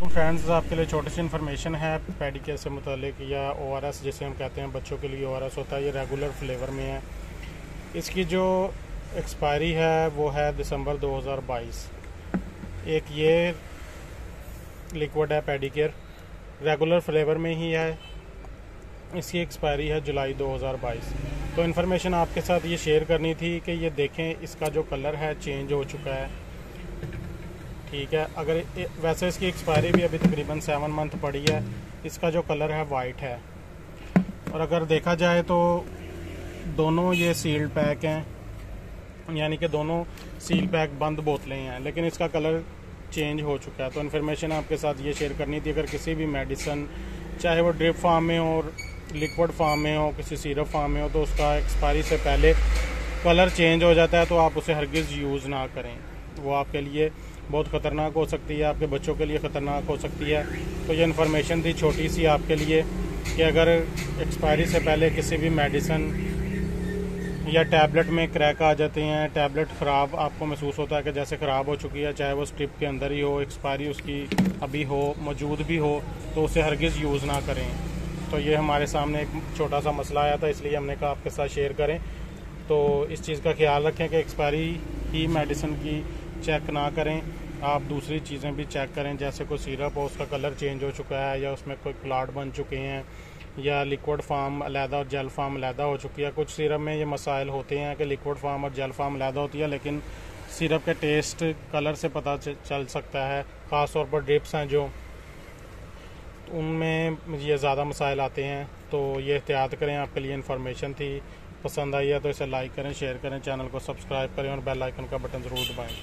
वालेकुम फ्रेंड्स, आपके लिए छोटी सी इन्फॉर्मेशन है पेडिकेयर से मुतालिक, या ओआरएस जिसे हम कहते हैं, बच्चों के लिए ओआरएस होता है। ये रेगुलर फ्लेवर में है। इसकी जो एक्सपायरी है वो है दिसंबर 2022। एक ये लिक्विड है पेडिकेयर, रेगुलर फ्लेवर में ही है। इसकी एक्सपायरी है जुलाई 2022। तो इन्फॉर्मेशन आपके साथ ये शेयर करनी थी कि ये देखें, इसका जो कलर है चेंज हो चुका है। ठीक है, अगर वैसे इसकी एक्सपायरी भी अभी तकरीबन 7 मंथ पड़ी है। इसका जो कलर है वाइट है, और अगर देखा जाए तो दोनों ये सील्ड पैक हैं, यानी कि दोनों सील पैक बंद बोतलें हैं, लेकिन इसका कलर चेंज हो चुका है। तो इन्फॉर्मेशन आपके साथ ये शेयर करनी थी। अगर किसी भी मेडिसन, चाहे वो ड्रिप फार्म में हो, लिक्विड फार्म में हो, किसी सिरप फार्म में हो, तो उसका एक्सपायरी से पहले कलर चेंज हो जाता है तो आप उसे हरगिज़ यूज़ ना करें। वो आपके लिए बहुत ख़तरनाक हो सकती है, आपके बच्चों के लिए ख़तरनाक हो सकती है। तो ये इन्फॉर्मेशन थी छोटी सी आपके लिए कि अगर एक्सपायरी से पहले किसी भी मेडिसन या टैबलेट में क्रैक आ जाते हैं, टैबलेट ख़राब आपको महसूस होता है कि जैसे ख़राब हो चुकी है, चाहे वो स्ट्रिप के अंदर ही हो, एक्सपायरी उसकी अभी हो, मौजूद भी हो, तो उसे हरगिज़ यूज़ ना करें। तो ये हमारे सामने एक छोटा सा मसला आया था, इसलिए हमने कहा आपके साथ शेयर करें। तो इस चीज़ का ख्याल रखें कि एक्सपायरी ही मेडिसिन की चेक ना करें, आप दूसरी चीज़ें भी चेक करें। जैसे कोई सिरप हो, उसका कलर चेंज हो चुका है, या उसमें कोई क्लॉट बन चुके हैं, या लिक्विड फार्म अलहदा और जेल फार्म अलहदा हो चुकी है। कुछ सिरप में ये मसाइल होते हैं कि लिक्विड फार्म और जेल फार्म अलहदा होती है, लेकिन सिरप के टेस्ट कलर से पता चल सकता है। ख़ास तौर पर ड्रिप्स हैं जो, उनमें ये ज़्यादा मसाइल आते हैं। तो ये एहतियात करें। आपके लिए इन्फॉर्मेशन थी, पसंद आई है तो इसे लाइक करें, शेयर करें, चैनल को सब्सक्राइब करें और बेल आइकन का बटन ज़रूर दबाएं।